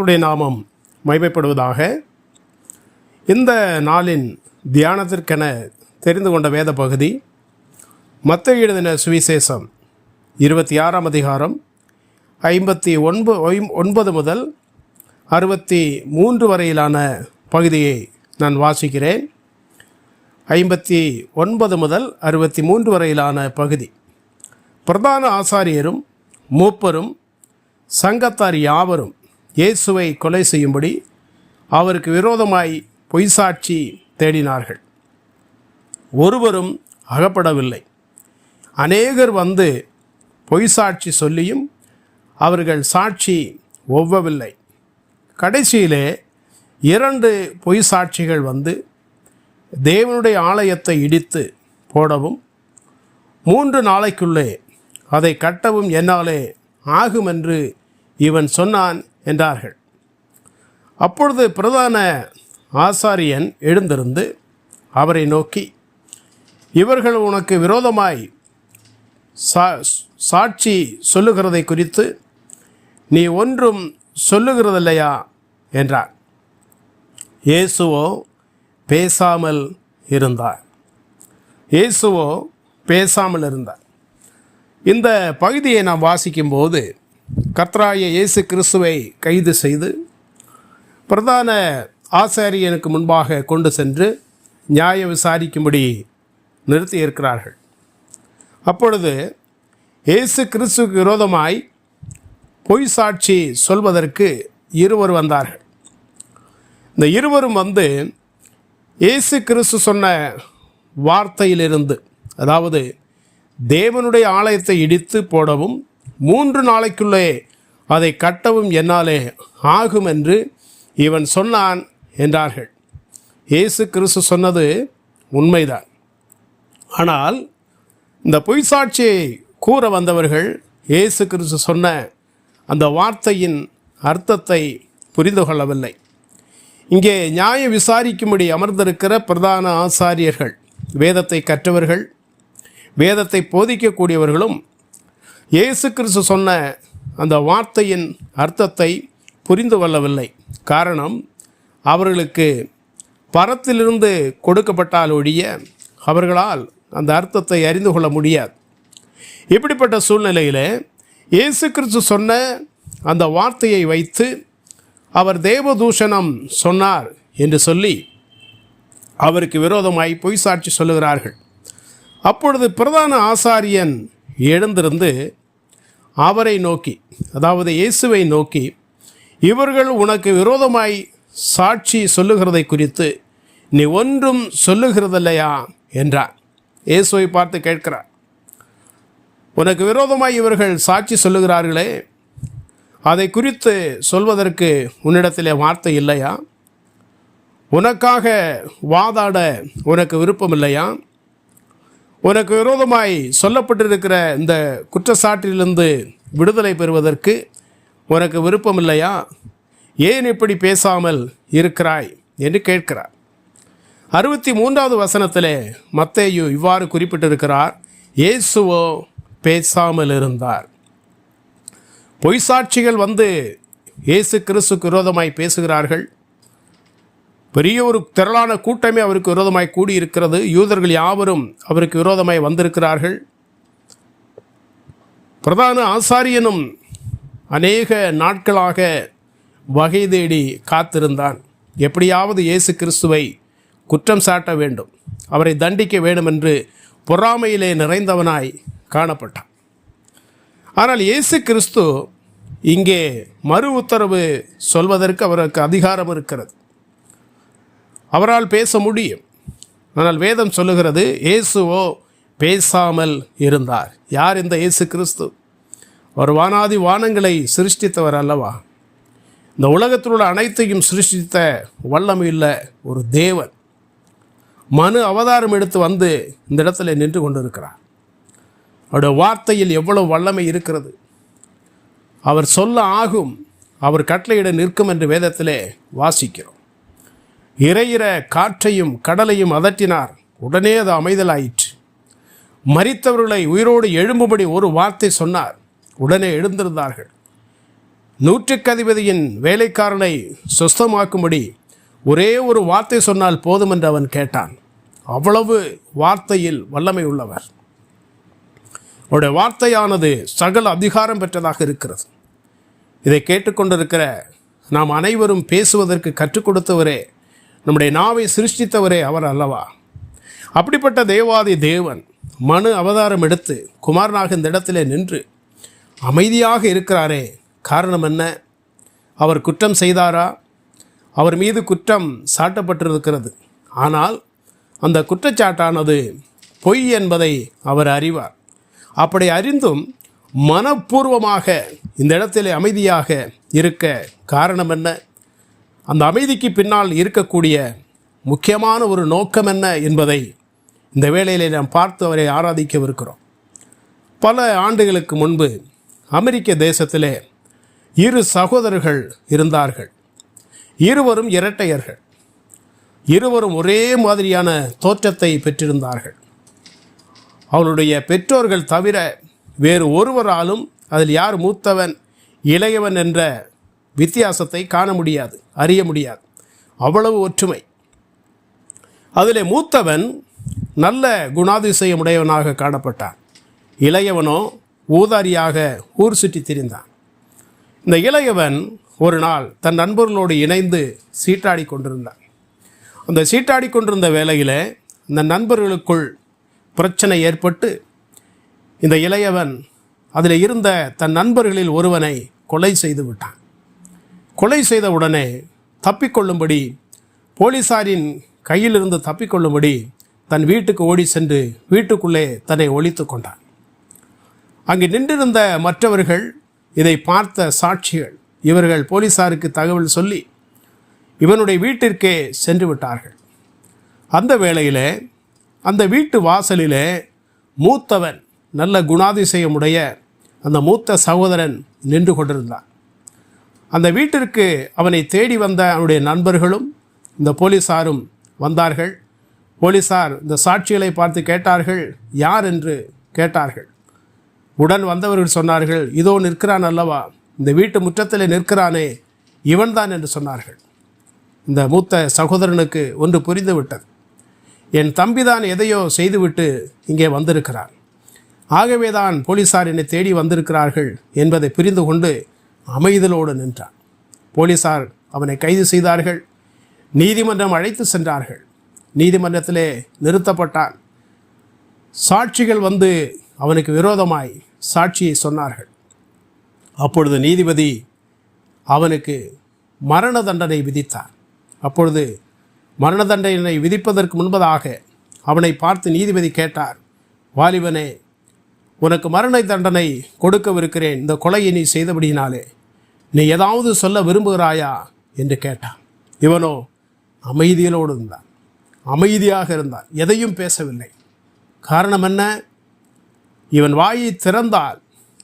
கர்த்தருடைய நாமம் மகிமைப்படுவதாக. இந்த நாளின் தியானத்திற்கென தெரிந்து கொண்ட வேத பகுதி மத்தேயு எழுதின சுவிசேஷம் 26ஆம் அதிகாரம் 59 முதல் 63 வரையிலான பகுதியை நான் வாசிக்கிறேன். 59 முதல் 63 வரையிலான பகுதி. பிரதான ஆசாரியரும் மூப்பரும் சங்கத்தார் யாவரும் இயேசுவை கொலை செய்யும்படி அவருக்கு விரோதமாய் பொய்சாட்சி தேடினார்கள். ஒருவரும் அகப்படவில்லை. அநேகர் வந்து பொய்சாட்சி சொல்லியும் அவர்கள் சாட்சி ஒவ்வவில்லை. கடைசியிலே 2 பொய்சாட்சிகள் வந்து தேவனுடைய ஆலயத்தை இடித்து போடவும் 3 நாளைக்குள்ளே அதை கட்டவும் என்னாலே ஆகும் என்று இவன் சொன்னான் என்றார்கள். அப்பொழுது பிரதான ஆசாரியன் எழுந்திருந்து அவரை நோக்கி, இவர்கள் உனக்கு விரோதமாய் சாட்சி சொல்லுகிறதை குறித்து நீ ஒன்றும் சொல்லுகிறதில்லையா என்றார். இயேசுவோ பேசாமல் இருந்தார். இந்த பகுதியை நாம் வாசிக்கும்போது கர்த்தராகிய இயேசு கிறிஸ்துவை கைது செய்து பிரதான ஆசாரியனுக்கு முன்பாக கொண்டு சென்று நியாயம் விசாரிக்கும்படி நிறுத்தி இருக்கிறார்கள். அப்பொழுது இயேசு கிறிஸ்துவுக்கு விரோதமாய் பொய் சாட்சி சொல்வதற்கு 2 வந்தார்கள். இந்த 2 வந்து இயேசு கிறிஸ்து சொன்ன வார்த்தையிலிருந்து, அதாவது தேவனுடைய ஆலயத்தை இடித்து போடவும் 3 நாளைக்குள்ளே அதை கட்டவும் என்னாலே ஆகும் என்று இவன் சொன்னான் என்றார்கள். இயேசு கிறிஸ்து சொன்னது உண்மைதான். ஆனால் இந்த பொய் சாட்சியை கூற வந்தவர்கள் இயேசு கிறிஸ்து சொன்ன அந்த வார்த்தையின் அர்த்தத்தை புரிந்து கொள்ளவில்லை. இங்கே நியாயம் விசாரிக்கும்படி அமர்ந்திருக்கிற பிரதான ஆசாரியர்கள், வேதத்தை கற்றவர்கள், வேதத்தை போதிக்கக்கூடியவர்களும் இயேசு கிறிஸ்து சொன்ன அந்த வார்த்தையின் அர்த்தத்தை புரிந்து கொள்ளவில்லை. காரணம், அவர்களுக்கு பரத்திலிருந்து கொடுக்கப்பட்டால் ஒழிய அவர்களால் அந்த அர்த்தத்தை அறிந்து கொள்ள முடியாது. இப்படிப்பட்ட சூழ்நிலையில் இயேசு கிறிஸ்து சொன்ன அந்த வார்த்தையை வைத்து அவர் தேவதூஷணம் சொன்னார் என்று சொல்லி அவருக்கு விரோதமாய் பொய் சாட்சி சொல்லுகிறார்கள். அப்பொழுது பிரதான ஆசாரியன் எழுந்திருந்து அவரை நோக்கி, அதாவது இயேசுவை நோக்கி, இவர்கள் உனக்கு விரோதமாய் சாட்சி சொல்லுகிறதை குறித்து நீ ஒன்றும் சொல்லுகிறதில்லையா என்றார். இயேசுவை பார்த்து கேட்கிறார், உனக்கு விரோதமாய் இவர்கள் சாட்சி சொல்லுகிறார்களே, அதை குறித்து சொல்வதற்கு உன்னிடத்திலே வார்த்தை இல்லையா? உனக்காக வாதாட உனக்கு விருப்பம் இல்லையா? உனக்கு விரோதமாய் சொல்லப்பட்டிருக்கிற இந்த குற்றச்சாட்டிலிருந்து விடுதலை பெறுவதற்கு உனக்கு விருப்பம் இல்லையா? ஏன் இப்படி பேசாமல் இருக்கிறாய் என்று கேட்கிறார். 63வது வசனத்திலே மத்தேயு இவ்வாறு குறிப்பிட்டிருக்கிறார், இயேசுவோ பேசாமல் இருந்தார். பொய் சாட்சிகள் வந்து இயேசு கிறிஸ்துக்கு விரோதமாய் பேசுகிறார்கள். பெரிய ஒரு திரளான கூட்டமே அவருக்கு விரோதமாய் கூடியிருக்கிறது. யூதர்கள் யாவரும் அவருக்கு விரோதமாய் வந்திருக்கிறார்கள். பிரதான ஆசாரியனும் அநேக நாட்களாக வகை தேடி காத்திருந்தான். எப்படியாவது இயேசு கிறிஸ்துவை குற்றம் சாட்ட வேண்டும், அவரை தண்டிக்க வேண்டும் என்று பொறாமையிலே நிறைந்தவனாய் காணப்பட்டான். ஆனால் இயேசு கிறிஸ்து இங்கே மறு உத்தரவு சொல்வதற்கு அவருக்கு அதிகாரம் இருக்கிறது. அவரால் பேச முடியும். ஆனால் வேதம் சொல்லுகிறது, இயேசுவோ பேசாமல் இருந்தார். யார் இந்த இயேசு கிறிஸ்து? அவர் வானாதி வானங்களை சிருஷ்டித்தவர் அல்லவா? இந்த உலகத்தில் உள்ள அனைத்தையும் சிருஷ்டித்த வல்லமையுள்ள ஒரு தேவன் மனு அவதாரம் எடுத்து வந்து இந்த இடத்துல நின்று கொண்டிருக்கிறார். அவருடைய வார்த்தையில் எவ்வளவு வல்லமை இருக்கிறது! அவர் சொல்ல ஆகும், அவர் கட்டளையிட நிற்கும் என்று வேதத்திலே வாசிக்கிறோம். இறையிற காற்றையும் கடலையும் அதட்டினார், உடனே அது அமைதலாயிற்று. மரித்தவர்களை உயிரோடு எழும்பும்படி ஒரு வார்த்தை சொன்னார், உடனே எழுந்திருந்தார்கள். 100க்கு அதிபதியின் வேலைக்காரனை சொஸ்தமாக்கும்படி ஒரே ஒரு வார்த்தை சொன்னால் போதும் என்று அவன் கேட்டான். அவ்வளவு வார்த்தையில் வல்லமை உள்ளவர். அவருடைய வார்த்தையானது சகல அதிகாரம் பெற்றதாக இருக்கிறது. இதை கேட்டுக்கொண்டிருக்கிற நாம் அனைவரும் பேசுவதற்கு கற்றுக் கொடுத்தவரே, நம்முடைய நாவை சிருஷ்டித்தவரே அவர் அல்லவா? அப்படிப்பட்ட தேவாதி தேவன் மனு அவதாரம் எடுத்து குமாரனாக இந்த இடத்திலே நின்று அமைதியாக இருக்கிறாரே, காரணம் என்ன? அவர் குற்றம் செய்தாரா? அவர் மீது குற்றம் சாட்டப்பட்டிருக்கிறது. ஆனால் அந்த குற்றச்சாட்டானது பொய் என்பதை அவர் அறிவார். அப்படி அறிந்தும் மனப்பூர்வமாக இந்த இடத்திலே அமைதியாக இருக்க காரணம் என்ன? அந்த அமைதிக்கு பின்னால் இருக்கக்கூடிய முக்கியமான ஒரு நோக்கம் என்ன என்பதை இந்த வேளையிலே நாம் பார்த்து அவரை ஆராதிக்கவிருக்கிறோம். பல ஆண்டுகளுக்கு முன்பு அமெரிக்க தேசத்திலே 2 சகோதரர்கள் இருந்தார்கள். இருவரும் இரட்டையர்கள். இருவரும் ஒரே மாதிரியான தோற்றத்தை பெற்றிருந்தார்கள். அவளுடைய பெற்றோர்கள் தவிர வேறு ஒருவராலும் அதில் யார் மூத்தவன் இளையவன் என்ற வித்தியாசத்தை காண முடியாது, அறிய முடியாது. அவ்வளவு ஒற்றுமை. அதில் மூத்தவன் நல்ல குணாதிசயமுடையவனாக காணப்பட்டான். இளையவனோ ஊதாரியாக ஊர் சுற்றி திரிந்தான். இந்த இளையவன் ஒரு நாள் தன் நண்பர்களோடு இணைந்து சீட்டாடி கொண்டிருந்தான். அந்த சீட்டாடி கொண்டிருந்த வேளையில் இந்த நண்பர்களுக்குள் பிரச்சனை ஏற்பட்டு இந்த இளையவன் அதில் இருந்த தன் நண்பர்களில் ஒருவனை கொலை செய்து விட்டான். கொலை செய்த உடனே தப்பிக்கொள்ளும்படி, போலீசாரின் கையிலிருந்து தப்பிக்கொள்ளும்படி தன் வீட்டுக்கு ஓடி சென்று வீட்டுக்குள்ளே தன்னை ஒளித்து கொண்டான். அங்கு நின்றிருந்த மற்றவர்கள், இதை பார்த்த சாட்சிகள், இவர்கள் போலீசாருக்கு தகவல் சொல்லி இவனுடைய வீட்டிற்கே சென்று விட்டார்கள். அந்த வேளையில் அந்த வீட்டு வாசலிலே மூத்தவன், நல்ல குணாதிசயமுடைய அந்த மூத்த சகோதரன் நின்று கொண்டிருந்தான். அந்த வீட்டிற்கு அவனை தேடி வந்த அவனுடைய நண்பர்களும் இந்த போலீசாரும் வந்தார்கள். போலீசார் இந்த சாட்சிகளை பார்த்து கேட்டார்கள், யார் என்று கேட்டார்கள். உடன் வந்தவர்கள் சொன்னார்கள், இதோ நிற்கிறான் அல்லவா, இந்த வீட்டு முற்றத்தில் நிற்கிறானே இவன்தான் என்று சொன்னார்கள். இந்த மூத்த சகோதரனுக்கு ஒன்று புரிந்து விட்டது. என் தம்பிதான் எதையோ செய்துவிட்டு இங்கே வந்திருக்கிறான், ஆகவே தான் போலீசார் என்னை தேடி வந்திருக்கிறார்கள் என்பதை புரிந்து கொண்டு அமைதலோடு நின்றான். போலீசார் அவனை கைது செய்தார்கள். நீதிமன்றம் அழைத்து சென்றார்கள். நீதிமன்றத்திலே நிறுத்தப்பட்டான். சாட்சிகள் வந்து அவனுக்கு விரோதமாய் சாட்சியை சொன்னார்கள். அப்பொழுது நீதிபதி அவனுக்கு மரண தண்டனை விதித்தார். அப்பொழுது மரண தண்டனை விதிப்பதற்கு முன்பதாக அவனை பார்த்து நீதிபதி கேட்டார், வாலிபனே, உனக்கு மரண தண்டனை கொடுக்கவிருக்கிறேன், இந்த கொலையை நீ செய்தபடியினாலே நீ ஏதாவது சொல்ல விரும்புகிறாயா என்று கேட்டான். இவனோ அமைதியோடு இருந்தான், அமைதியாக இருந்தான், எதையும் பேசவில்லை. காரணம் என்ன? இவன் வாயை திறந்தால்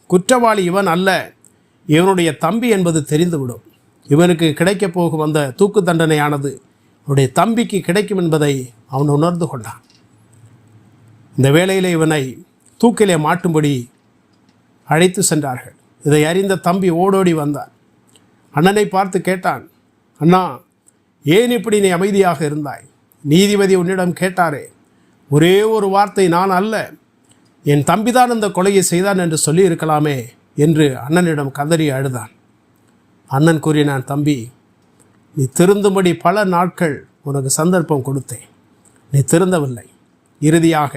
குற்றவாளி இவன் அல்ல, இவனுடைய தம்பி என்பது தெரிந்துவிடும். இவனுக்கு கிடைக்கப் போகும் அந்த தூக்கு தண்டனையானது அவனுடைய தம்பிக்கு கிடைக்கும் என்பதை அவன் உணர்ந்து கொண்டான். இந்த வேளையில் இவனை தூக்கிலே மாட்டும்படி அழைத்து சென்றார்கள். இதை அறிந்த தம்பி ஓடோடி வந்தான். அண்ணனை பார்த்து கேட்டான், அண்ணா, ஏன் இப்படி நீ அமைதியாக இருந்தாய்? நீதிபதி உன்னிடம் கேட்டாரே, ஒரே ஒரு வார்த்தை நான் அல்ல, என் தம்பிதான் அந்த கொலையை செய்தான் என்று சொல்லி இருக்கலாமே என்று அண்ணனிடம் கதறி அழுதான். அண்ணன் கூறினான், தம்பி, நீ திருந்தும்படி பல நாட்கள் உனக்கு சந்தர்ப்பம் கொடுத்தேன், நீ திருந்தவில்லை. இறுதியாக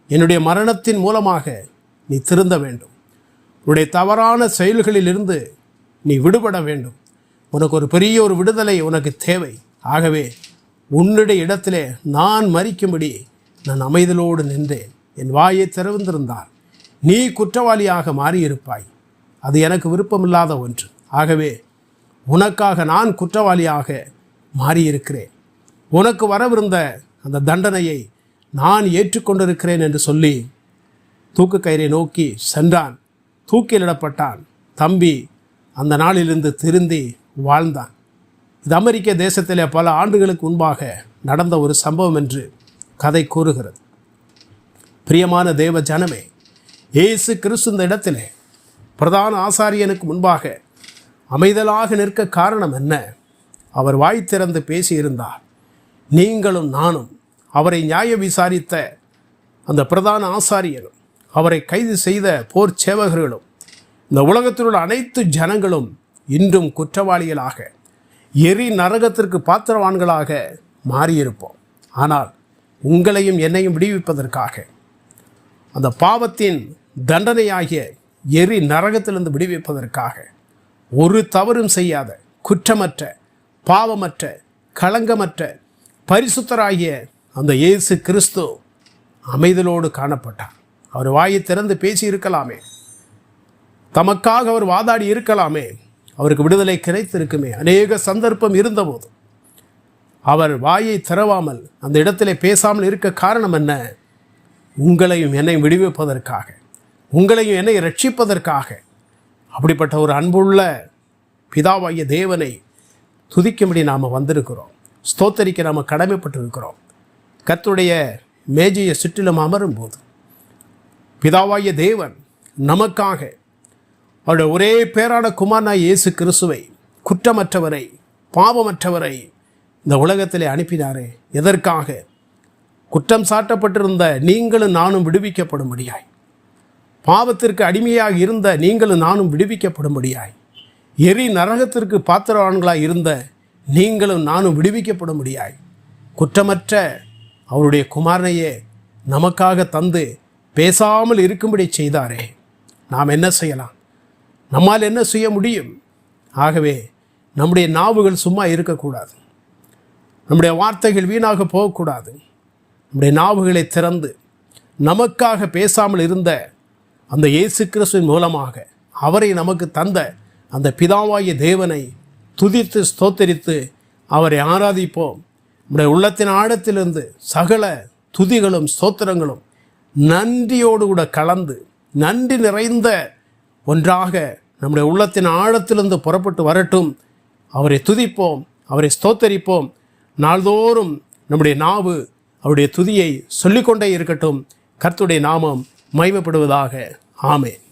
என்னுடைய மரணத்தின் மூலமாக நீ திருந்த வேண்டும். உன்னுடைய தவறான செயல்களிலிருந்து நீ விடுபட வேண்டும். உனக்கு ஒரு பெரிய ஒரு விடுதலை உனக்கு தேவை. ஆகவே உன்னுடைய இடத்திலே நான் மரிக்கும்படி நான் அமைதலோடு நின்றேன். என் வாயை திறந்திருந்தால் நீ குற்றவாளியாக மாறியிருப்பாய். அது எனக்கு விருப்பமில்லாத ஒன்று. ஆகவே உனக்காக நான் குற்றவாளியாக மாறியிருக்கிறேன். உனக்கு வரவிருந்த அந்த தண்டனையை நான் ஏற்றுக்கொண்டிருக்கிறேன் என்று சொல்லி தூக்கு கயிறை நோக்கி சென்றான். தூக்கிலிடப்பட்டான். தம்பி அந்த நாளிலிருந்து திருந்தி வாழ்ந்தான். இது அமெரிக்க தேசத்திலே பல ஆண்டுகளுக்கு முன்பாக நடந்த ஒரு சம்பவம் என்று கதை கூறுகிறது. பிரியமான தேவ ஜனமே, இயேசு கிறிஸ்து இந்த இடத்திலே பிரதான ஆசாரியனுக்கு முன்பாக அமைதலாக நிற்க காரணம் என்ன? அவர் வாய் திறந்து பேசியிருந்தார். நீங்களும் நானும் அவரை நியாய விசாரித்த அந்த பிரதான ஆசாரியரும் அவரை கைது செய்த போர் சேவகர்களும் இந்த உலகத்தில் உள்ள அனைத்து ஜனங்களும் இன்றும் குற்றவாளிகளாக எரி நரகத்திற்கு பாத்திரவான்களாக மாறியிருப்போம். ஆனால் உங்களையும் என்னையும் விடுவிப்பதற்காக அந்த பாவத்தின் தண்டனையாகிய எரி நரகத்திலிருந்து விடுவிப்பதற்காக ஒரு தவறும் செய்யாத குற்றமற்ற பாவமற்ற களங்கமற்ற பரிசுத்தராகிய அந்த இயேசு கிறிஸ்து அமைதலோடு காணப்பட்டார். அவர் வாயை திறந்து பேசி இருக்கலாமே, தமக்காக அவர் வாதாடி இருக்கலாமே, அவருக்கு விடுதலை கிடைத்திருக்குமே. அநேக சந்தர்ப்பம் இருந்தபோது அவர் வாயை திறவாமல் அந்த இடத்திலே பேசாமல் இருக்க காரணம் என்ன? உங்களையும் என்னையும் விடுவிப்பதற்காக, உங்களையும் என்னை ரட்சிப்பதற்காக. அப்படிப்பட்ட ஒரு அன்புள்ள பிதாவாகிய தேவனை துதிக்கும்படி நாம் வந்திருக்கிறோம். ஸ்தோத்தரிக்க நாம் கடமைப்பட்டிருக்கிறோம். கர்த்தருடைய மேஜையை சுற்றிலும் அமரும்போது பிதாவாகிய தேவன் நமக்காக அவருடைய ஒரே பேரான குமாரனாய் இயேசு கிறிஸ்துவை, குற்றமற்றவரை பாவமற்றவரை இந்த உலகத்திலே அனுப்பினாரே. எதற்காக? குற்றம் சாட்டப்பட்டிருந்த நீங்களும் நானும் விடுவிக்கப்படும்படியாய், பாவத்திற்கு அடிமையாக இருந்த நீங்களும் நானும் விடுவிக்கப்படும்படியாய், எரி நரகத்திற்கு பாத்திரவான்களாய் இருந்த நீங்களும் நானும் விடுவிக்கப்படும்படியாய், குற்றமற்ற அவருடைய குமாரனையே நமக்காக தந்து பேசாமல் இருக்கும்படி செய்தாரே. நாம் என்ன செய்யலாம்? நம்மால் என்ன செய்ய முடியும்? ஆகவே நம்முடைய நாவுகள் சும்மா இருக்கக்கூடாது, நம்முடைய வார்த்தைகள் வீணாக போகக்கூடாது. நம்முடைய நாவுகளை திறந்து நமக்காக பேசாமல் இருந்த அந்த இயேசு கிறிஸ்துவின் மூலமாக அவரை நமக்கு தந்த அந்த பிதாவாகிய தேவனை துதித்து ஸ்தோத்தரித்து அவரை ஆராதிப்போம். நம்முடைய உள்ளத்தின் ஆழத்திலிருந்து சகல துதிகளும் ஸ்தோத்திரங்களும் நன்றியோடு கூட கலந்து நன்றி நிறைந்த ஒன்றாக நம்முடைய உள்ளத்தின் ஆழத்திலிருந்து புறப்பட்டு வரட்டும். அவரை துதிப்போம், அவரை ஸ்தோத்தரிப்போம். நாள்தோறும் நம்முடைய நாவு அவருடைய துதியை சொல்லிக்கொண்டே இருக்கட்டும். கர்த்தருடைய நாமம் மகிமைப்படுவதாக. ஆமென்.